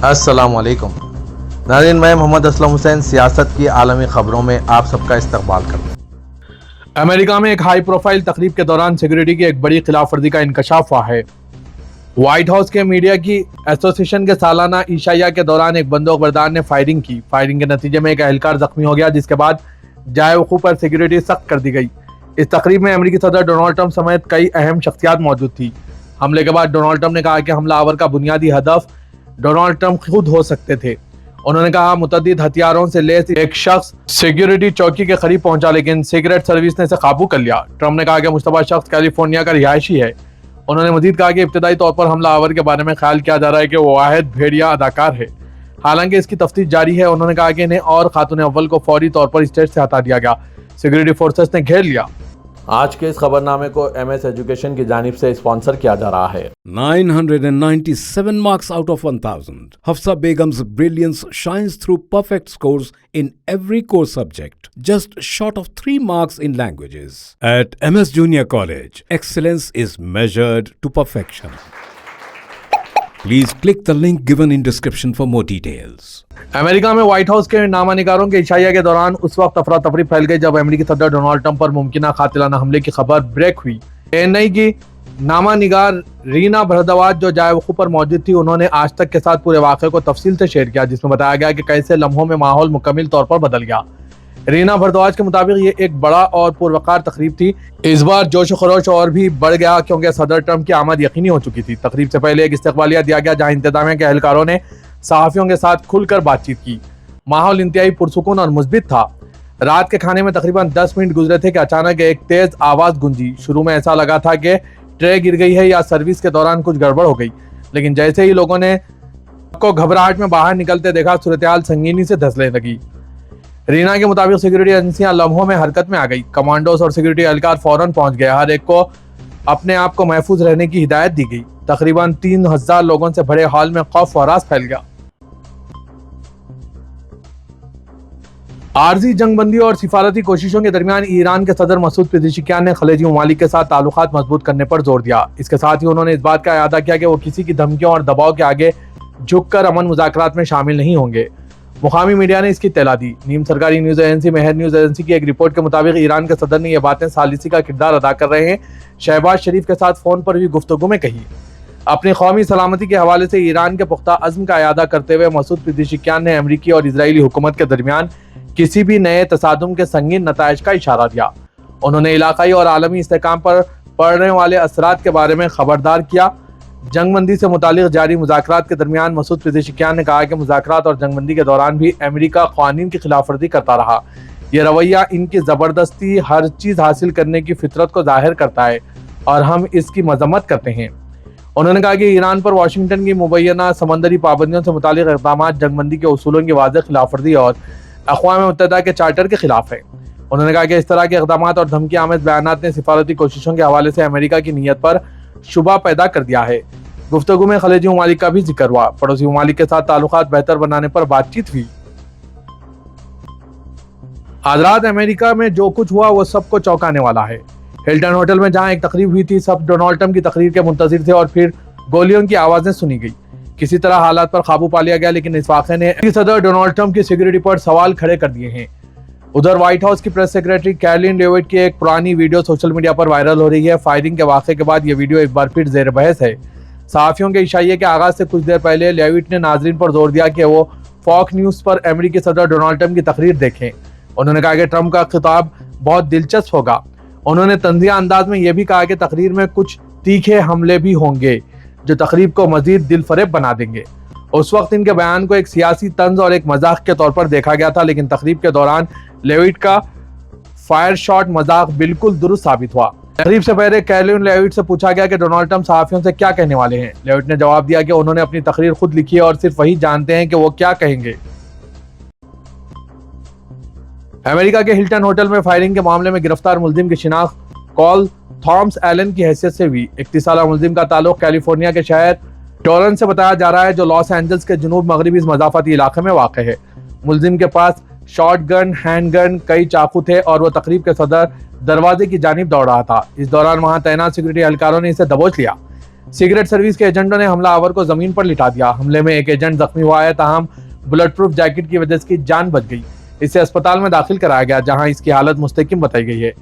अस्सलाम वालेकुम नाज़रीन, मैं मोहम्मद असलम हुसैन सियासत की आलमी खबरों में आप सबका इस्तकबाल करता हूँ। अमेरिका में एक हाई प्रोफाइल तकरीब के दौरान सिक्योरिटी की एक बड़ी खिलाफ वर्जी का इंकशाफ हुआ है। व्हाइट हाउस के मीडिया की एसोसिएशन के सालाना इशाया के दौरान एक बंदूक बरदार ने फायरिंग की। फायरिंग के नतीजे में एक एहलकार जख्मी हो गया, जिसके बाद जाए वकूफ़ पर सिक्योरिटी सख्त कर दी गई। इस तकरीब में अमेरिकी सदर डोनाल्ड ट्रंप समेत कई अहम शख्सियात मौजूद थी। हमले के बाद डोनाल्ड ट्रंप ने कहा कि हमलावर का बुनियादी हदफ डोनाल्ड ट्रंप खुद हो सकते थे। उन्होंने कहा मुतअद्दिद हथियारों से लैस एक शख्स सिक्योरिटी चौकी के करीब पहुंचा, लेकिन सीक्रेट सर्विस ने इसे काबू कर लिया। ट्रंप ने कहा कि मुश्तबा शख्स कैलिफोर्निया का रिहायशी है। उन्होंने मजीद कहा कि इब्तदाई तौर पर हमलावर के बारे में ख्याल किया जा रहा है कि वो वाहिद भेड़िया अदाकार है, हालांकि इसकी तफ्तीश जारी है। उन्होंने कहा कि इन्हें और खातून अव्वल को फौरी तौर पर स्टेज से हटा दिया गया। सिक्योरिटी फोर्सेस ने घेर लिया। आज के इस खबरनामे को MS एजुकेशन की जानिब से स्पॉन्सर किया जा रहा है। 997 marks out of 1000. Hafsa Begum's brilliance shines through perfect scores in every core subject, just short of 3 marks in languages. At MS Junior College, excellence is measured to perfection. Please click the link given in description for more details. America में white house के नामानिगारों के इशाया के दौरान उस वक्त अफरा तफरी फैल गई जब अमेरिकी सदर डोनाल्ड ट्रंप पर मुमकिन कातिलाना हमले की खबर ब्रेक हुई। एएनआई की नामानिगार रीना भारद्वाज जो जाए वकूफ़ पर मौजूद थी, उन्होंने आज तक के साथ पूरे वाक़े को तफसील से शेयर किया, जिसमें बताया गया कि कैसे लम्हों में माहौल मुकम्मल तौर पर बदल गया। रीना भारद्वाज के मुताबिक ये एक बड़ा और पुरवकार तकरीब थी। इस बार जोश खरोश और भी बढ़ गया क्योंकि सदर ट्रंप की आमद यकीनी हो चुकी थी। तकरीब से पहले एक इस्तकबालिया दिया गया जहां इंतजामिया के एहलकारों ने सहाफ़ियों के साथ खुलकर बातचीत की। माहौल इंतहाई पुरसुकून और मुस्बित था। रात के खाने में तकरीबन 10 मिनट गुजरे थे कि अचानक एक तेज आवाज़ गूंजी। शुरू में ऐसा लगा था कि ट्रे गिर गई है या सर्विस के दौरान कुछ गड़बड़ हो गई, लेकिन जैसे ही लोगों ने को घबराहट में बाहर निकलते देखा, सूरत-ए-हाल संगीनी से धंसने लगी। रीना के मुताबिक सिक्योरिटी एजेंसियां लम्हों में हरकत में आ गई। कमांडोस और सिक्योरिटी एहलकार फौरन पहुंच गए। हर एक को अपने आप को महफूज रहने की हिदायत दी गई। तकरीबन 3000 लोगों से भरे हॉल में खौफ व हरास फैल गया। आरजी जंगबंदी और सिफारती कोशिशों के दरमियान ईरान के सदर मसूद पेज़ेशकियान ने खलीजी ममालिक के साथ ताल्लुकात मजबूत करने पर जोर दिया। इसके साथ ही उन्होंने इस बात का इआदा किया कि वो किसी की धमकियों और दबाव के आगे झुककर अमन मुज़ाकरात में शामिल नहीं होंगे। मुकामी मीडिया ने इसकी इत्तला दी। नीम सरकारी न्यूज़ एजेंसी मेहर न्यूज़ एजेंसी की एक रिपोर्ट के मुताबिक ईरान के सदर ने यह बातें सालिसी का किरदार अदा कर रहे हैं शहबाज शरीफ के साथ फ़ोन पर हुई गुफ्तगू में कही। अपनी कौमी सलामती के हवाले से ईरान के पुख्ता अज़्म का इआदा करते हुए मसूद पेज़ेशकियान ने अमरीकी और इजरायली हुकूमत के दरमियान किसी भी नए तसादुम के संगीन नताइज का इशारा दिया। उन्होंने इलाकाई और आलमी इस्तेहकाम पर पड़ने वाले असरात के बारे में खबरदार किया। जंगबंदी से मुतालिक जारी मुज़ाकरात के दरमियान मसूद पेज़ेशकियान ने कहा कि मुज़ाकरात और जंगबंदी के दौरान भी अमेरिका क़ानून की खिलाफ वर्जी करता रहा। यह रवैया इनकी ज़बरदस्ती हर चीज़ हासिल करने की फितरत को ज़ाहिर करता है और हम इसकी मजम्मत करते हैं। उन्होंने कहा कि ईरान पर वाशिंगटन की मुबैना समंदरी पाबंदियों से मुतालिक इक़दाम जंगबंदी के उसूलों की वाज़ेह खिलाफ वर्जी और अक़वाम मुत्तहिदा के चार्टर के खिलाफ है। उन्होंने कहा कि इस तरह के इक़दाम और धमकी आमेज़ बयानात ने सिफारती कोशिशों के हवाले से अमेरिका की नीयत पर शुबा पैदा कर दिया है। गुफ्तगू में खलीजी ममालिक का भी जिक्र हुआ। पड़ोसी ममालिक के साथ ताल्लुकात बेहतर बनाने पर बातचीत हुई। आज रात अमेरिका में जो कुछ हुआ वो सबको चौंकाने वाला है। हिल्टन होटल में जहां एक तकरीब हुई थी, सब डोनाल्ड ट्रंप की तकरीर के मुंतज़िर थे और फिर गोलियों की आवाज़ें सुनी गई। किसी तरह हालात पर काबू पा लिया गया, लेकिन इस वाक़े ने सदर डोनाल्ड ट्रंप की सिक्योरिटी पर सवाल खड़े कर दिए हैं। उधर व्हाइट हाउस की प्रेस सेक्रेटरी कैरोलिन लेविट की एक पुरानी वीडियो सोशल मीडिया पर वायरल हो रही है। फायरिंग के वाक़े के बाद यह वीडियो एक बार फिर ज़ेर बहस है। सहाफ़ियों के इशाये के आगाज़ से कुछ देर पहले लेविट ने नाज़रीन पर जोर दिया कि वो फॉक्स न्यूज़ पर अमेरिकी सदर डोनाल्ड ट्रंप की तकरीर देखें। उन्होंने कहा कि ट्रंप का खिताब बहुत दिलचस्प होगा। उन्होंने तंज़िया अंदाज में यह भी कहा कि तकरीर में कुछ तीखे हमले भी होंगे जो तकरीब को मज़ीद दिलफरेब बना देंगे। उस वक्त इनके बयान को एक सियासी तंज और एक मजाक के तौर पर देखा गया था, लेकिन तकरीब के दौरान लेविट का फायर शॉट मजाक बिल्कुल दुरुस्त साबित हुआ। तकरीब से पहले कैरोलिन लेविट से पूछा गया कि डोनाल्ड ट्रंप सहाफ़ियों से क्या कहने वाले हैं। लेविट ने जवाब दिया कि उन्होंने अपनी तकरीर खुद लिखी है और सिर्फ वही जानते हैं कि वो क्या कहेंगे। अमेरिका के हिल्टन होटल में फायरिंग के मामले में गिरफ्तार मुलजिम की शिनाख्त कॉल थॉमस एलन की हैसियत से हुई। 31 साला मुलजिम का ताल्लुक कैलिफोर्निया के शहर टोरन से बताया जा रहा है, जो लॉस एंजल्स के जुनूब मगरबी इस मज़ाफ़ती इलाके में वाक़ है। मुलजिम के पास शॉट गन, हैंड गन, कई चाकू थे और वो तकरीब के सदर दरवाजे की जानिब दौड़ रहा था। इस दौरान वहां तैनात सिक्योरिटी एहलकारों ने इसे दबोच लिया। सिगरेट सर्विस के एजेंटों ने हमलावर को जमीन पर लिटा दिया। हमले में एक एजेंट जख्मी हुआ है, ताहम बुलेट प्रूफ जैकेट की वजह से इसकी जान बच गई। इसे अस्पताल में दाखिल कराया गया, जहां इसकी हालत मुस्तकिम बताई गई है।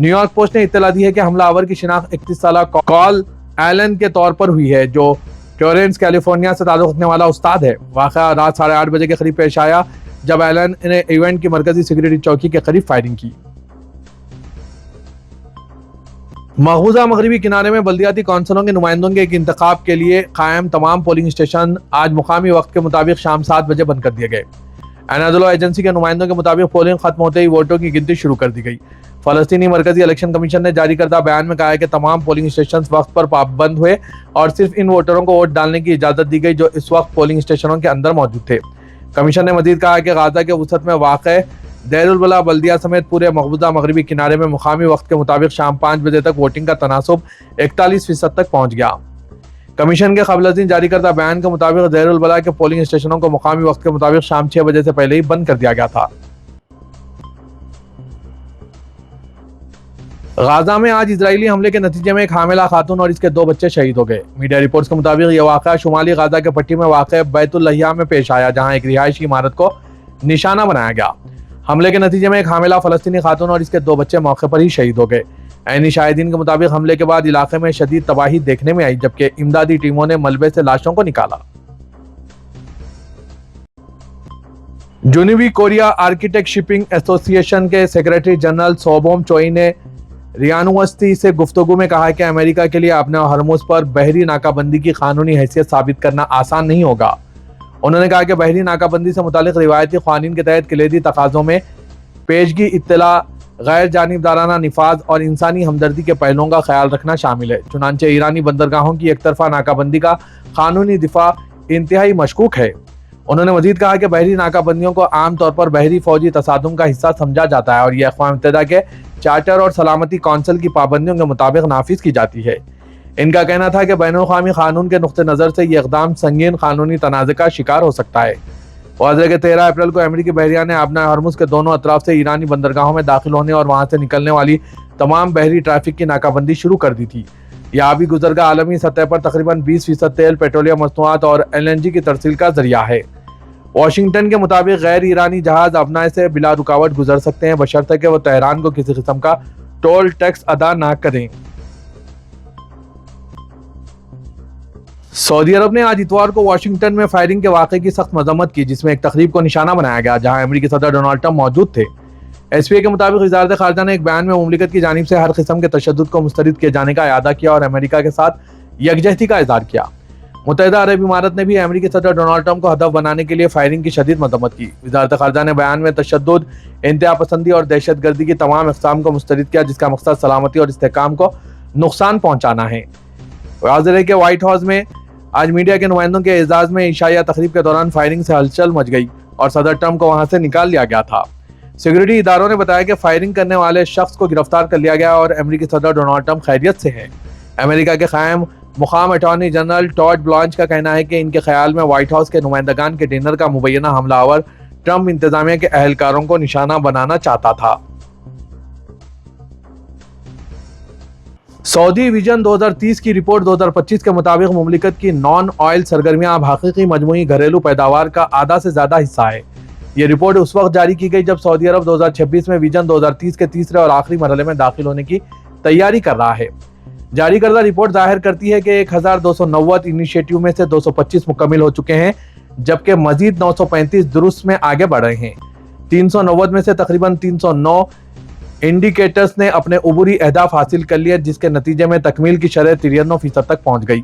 न्यूयॉर्क पोस्ट ने इत्तला दी है कि हमलावर की शिनाख्त 31 साल कॉल एलन के तौर पर हुई है, जो टोरेंस कैलिफोर्निया से ताल्लुक रखने वाला उस्ताद है। वाक़या रात 8:30 बजे के करीब पेश आया, जब एलन ने इवेंट की मरकजी सिक्योरिटी चौकी के करीब फायरिंग की। मकबूजा मगरबी किनारे में बल्दियाती कौंसलों के नुमाइंदों के एक इंतखाब के लिए कायम तमाम पोलिंग स्टेशन आज मुकामी वक्त के मुताबिक शाम 7 बजे बंद कर दिए गए। एनादोलो एजेंसी के नुमाइंदों के मुताबिक पोलिंग खत्म होते ही वोटों की गिनती शुरू कर दी गई। फलस्तीनी मरकजी इलेक्शन कमीशन ने जारी करदा बयान में कहा है कि तमाम पोलिंग स्टेशन वक्त पर पाबंद हुए और सिर्फ इन वोटरों को वोट डालने की इजाजत दी गई जो इस वक्त पोलिंग स्टेशनों के अंदर मौजूद थे। कमीशन ने मजीद कहा कि गाजा के वसत में वाक़ देरुल बला बल्दिया समेत पूरे मकबूजा मगरबी किनारे में मुकामी वक्त के मुताबिक शाम 5 बजे तक वोटिंग का तनासुब 41% तक पहुंच गया। कमीशन के क़ब्ल-अज़ीं जारी करदा बयान के मुताबिक देरुल बला के पोलिंग स्टेशनों को मुकामी वक्त के मुताबिक शाम 6 बजे से पहले ही बंद कर दिया गया था। गाजा में आज इजरायली हमले के नतीजे में एक हामिला खातून और इसके 2 बच्चे शहीद हो गए। मीडिया रिपोर्ट्स के मुताबिक यह वाक़या शुमाली गाजा के पट्टी में वाक़ बैतुल लहिया में पेश आया, जहां एक रिहायशी इमारत को निशाना बनाया गया। हमले के नतीजे में एक हामिला फलस्तीनी खातून और इसके 2 बच्चे मौके पर ही शहीद हो गए। ऐनी शाहिदीन के मुताबिक हमले के बाद इलाके में शदीद तबाही देखने में आई, जबकि इमदादी टीमों ने मलबे से लाशों को निकाला। जनूबी कोरिया आर्किटेक्ट शिपिंग एसोसिएशन के सेक्रेटरी जनरल सोबोम चोई ने रियानुवस्ती से गुफ्तगू में कहा है कि अमेरिका के लिए अपने हरमुज पर बहरी नाकाबंदी की कानूनी हैसियत साबित करना आसान नहीं होगा। उन्होंने कहा कि बहरी नाकाबंदी से मुतालिक रिवायती क़वानीन के तहत कलीदी तकाज़ों में पेशगी, इत्तला, गैर जानिबदाराना निफाज और इंसानी हमदर्दी के पहलुओं का ख्याल रखना शामिल है। चुनांचे ईरानी बंदरगाहों की एक तरफा नाकाबंदी का कानूनी दिफा इंतहाई मशकूक है। उन्होंने मजीद कहा कि बहरी नाकाबंदियों को आम तौर पर बहरी फौजी तसादुम का हिस्सा समझा जाता है और यह अक़वाम मुत्तहिदा के चार्टर और सलामती कौंसिल की पाबंदियों के मुताबिक नाफिज की जाती है। इनका कहना था कि बैनुल-अक़वामी कानून के नुक्ते नज़र से यह इक़दाम संगीन कानूनी तनाज़े का शिकार हो सकता है। वाज़ेह कि 13 अप्रैल को अमेरिकी बहरिया ने अपना हरमुज़ के दोनों अतराफ से ईरानी बंदरगाहों में दाखिल होने और वहाँ से निकलने वाली तमाम बहरी ट्रैफिक की नाकाबंदी शुरू कर दी थी। यह आबी गुज़रगाह आलमी सतह पर तकरीबन 20% तेल, पेट्रोलियम मसनूआत और LNG की तरसील का जरिया है। वाशिंगटन के मुताबिक गैर ईरानी जहाज अपना से बिला रुकावट गुजर सकते हैं, बशर्ते कि वो तेहरान को किसी किस्म का टोल टैक्स अदा ना करें। सऊदी अरब ने आज इतवार को वाशिंगटन में फायरिंग के वाक़े की सख्त मजम्मत की, जिसमें एक तकरीब को निशाना बनाया गया जहां अमेरिकी सदर डोनाल्ड ट्रंप मौजूद थे। SPA के मुताबिक वज़ारत ख़ारजा ने एक बयान में मुमलिकत की जानिब से हर किस्म के तशद्दुद को मुस्तरद किए जाने का इरादा किया और अमेरिका के साथ यकजहती का इज़हार किया। मुत्तहिदा अरब इमारात ने भी अमेरिकी सदर डोनाल्ड ट्रंप को हदफ बनाने के लिए फायरिंग की शदीद मजम्मत की। वज़ारत ख़ारजा ने बयान में तशद्दुद, इंतहा पसंदी और दहशत गर्दी की तमाम अक़साम को मुस्तरद किया, जिसका मकसद सलामती और इस्तेहकाम को नुकसान पहुँचाना है। वाज़ेह है कि व्हाइट हाउस में आज मीडिया के नुमाइंदों के एजाज में इशाया तकरीब के दौरान फायरिंग से हलचल मच गई और सदर ट्रंप को वहां से निकाल लिया गया था। सिक्योरिटी इदारों ने बताया कि फायरिंग करने वाले शख्स को गिरफ्तार कर लिया गया और अमेरिकी सदर डोनाल्ड ट्रंप खैरियत से हैं। अमेरिका के कायम मुकाम अटॉर्नी जनरल टॉड ब्लॉन्च का कहना है कि इनके ख्याल में व्हाइट हाउस के नुमाइंदगान के डिनर का मुबैना हमलावर ट्रंप इंतजामिया के अहलकारों को निशाना बनाना चाहता था। सऊदी विजन 2030 की रिपोर्ट 2025 के मुताबिक मुमलिकत की नॉन ऑयल सरगर्मियां अब हकीकी मजमूई घरेलू पैदावार का आधा से ज्यादा हिस्सा है। ये रिपोर्ट उस वक्त जारी की गई जब सऊदी अरब 2026 में विजन 2030 के तीसरे और आखिरी मरहले में दाखिल होने की तैयारी कर रहा है। जारी करदा रिपोर्ट जाहिर करती है कि 1290 इनिशिएटिव में से 225 मुकम्मल हो चुके हैं, जबकि मजीद 935 दुरुस्त में आगे बढ़ रहे हैं। 390 में से तकरीबन 309 इंडिकेटर्स ने अपने उबूरी अहदाफ हासिल कर लिए, जिसके नतीजे में तकमील की शरह 93% तक पहुंच गई।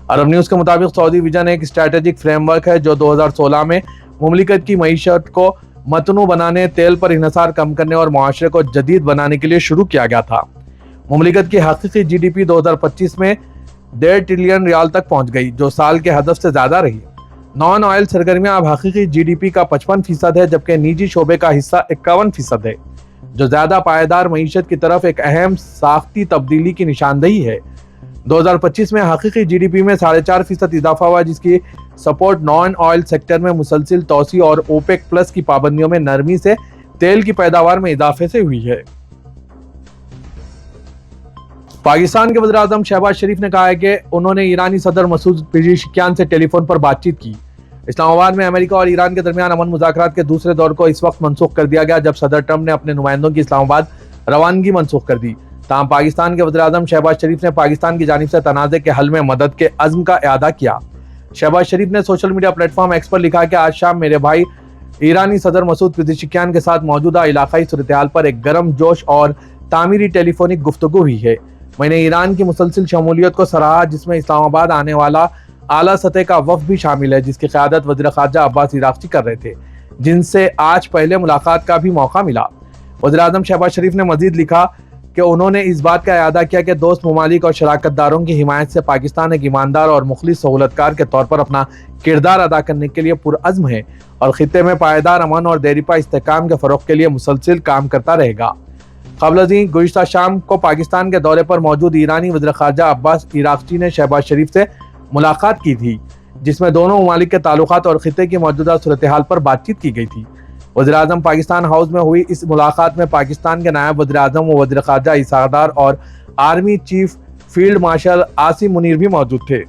अरब न्यूज़ के मुताबिक सऊदी विजन एक स्ट्रैटेजिक फ्रेमवर्क है जो 2016 में मुमलिकत की मईशत को मतनू बनाने, तेल पर इन्हिसार कम करने और मुआशरे को जदीद बनाने के लिए शुरू किया गया था। मुमलिकत की हकीकी GDP 2025 में 1.5 ट्रिलियन रियाल तक पहुंच गई, जो साल के हदफ से ज्यादा रही। नॉन ऑयल सरगर्मियां अब हकीकी GDP का 55% है, जबकि निजी शोबे का हिस्सा 51% है, जो ज्यादा पायदार मईशत की तरफ एक अहम साख्ती तब्दीली की निशानदेही है। 2025 में हकीकी GDP में 4.5% इजाफा हुआ, जिसकी सपोर्ट नॉन ऑयल सेक्टर में मुसलसिल तोसी और OPEC प्लस की पाबंदियों में नरमी से तेल की पैदावार में इजाफे से हुई है। पाकिस्तान के वज़ीर आज़म शहबाज शरीफ ने कहा है कि उन्होंने ईरानी सदर मसूद पेज़ेशकियान से टेलीफोन पर बातचीत की। इस्लामाबाद में अमेरिका और ईरान के दरमियान अमन मुज़ाकरात के दूसरे दौर को इस वक्त मनसूख कर दिया गया जब सदर ट्रंप ने अपने नुमाइंदों की इस्लामाबाद रवानगी मनसूख कर दी। ताहम पाकिस्तान के वज़ीर आज़म शहबाज शरीफ ने पाकिस्तान की जानिब से तनाज़े के हल में मदद के अज़्म का इआदा किया। शहबाज शरीफ ने सोशल मीडिया प्लेटफॉर्म एक्स पर लिखा कि आज शाम मेरे भाई ईरानी सदर मसूद पेज़ेशकियान के साथ मौजूदा इलाकाई सूरत-ए-हाल पर एक गर्म जोश और तामीरी टेलीफोनिक गुफ्तगू हुई है। मैंने ईरान की मुसलसिल शमूलियत को सराहा जिसमें इस्लामाबाद आने वाला आला सतह का वफ़द भी शामिल है जिसकी क़यादत वज़ीर ख़ारजा अब्बास इराक़ची कर रहे थे, जिनसे आज पहले मुलाकात का भी मौका मिला। वज़ीर आज़म शहबाज शरीफ ने मज़ीद लिखा कि उन्होंने इस बात का इआदा किया कि दोस्त ममालिक और शराकतदारों की हिमायत से पाकिस्तान एक ईमानदार और मुखलिस सहूलतकार के तौर पर अपना किरदार अदा करने के लिए पुरअज़्म है और ख़ित्ते में पायदार अमन और देरीपा इस्तेहकाम के फ़रोग़ के लिए मुसलसिल काम करता रहेगा। क़ब्ल गुज़िश्ता शाम को पाकिस्तान के दौरे पर मौजूद ईरानी वज़ीर ख़ारजा अब्बास इराक़ची ने शहबाज शरीफ से मुलाकात की थी, जिसमें दोनों ममालिक के ताल्लुकात और ख़ित्ते की मौजूदा सूरत-ए-हाल पर बातचीत की गई थी। वज़ीर आज़म पाकिस्तान हाउस में हुई इस मुलाकात में पाकिस्तान के नायब वज़ीर आज़म व वज़ीर ख़ारजा ईसादार और army chief field marshal Asim Munir भी मौजूद थे।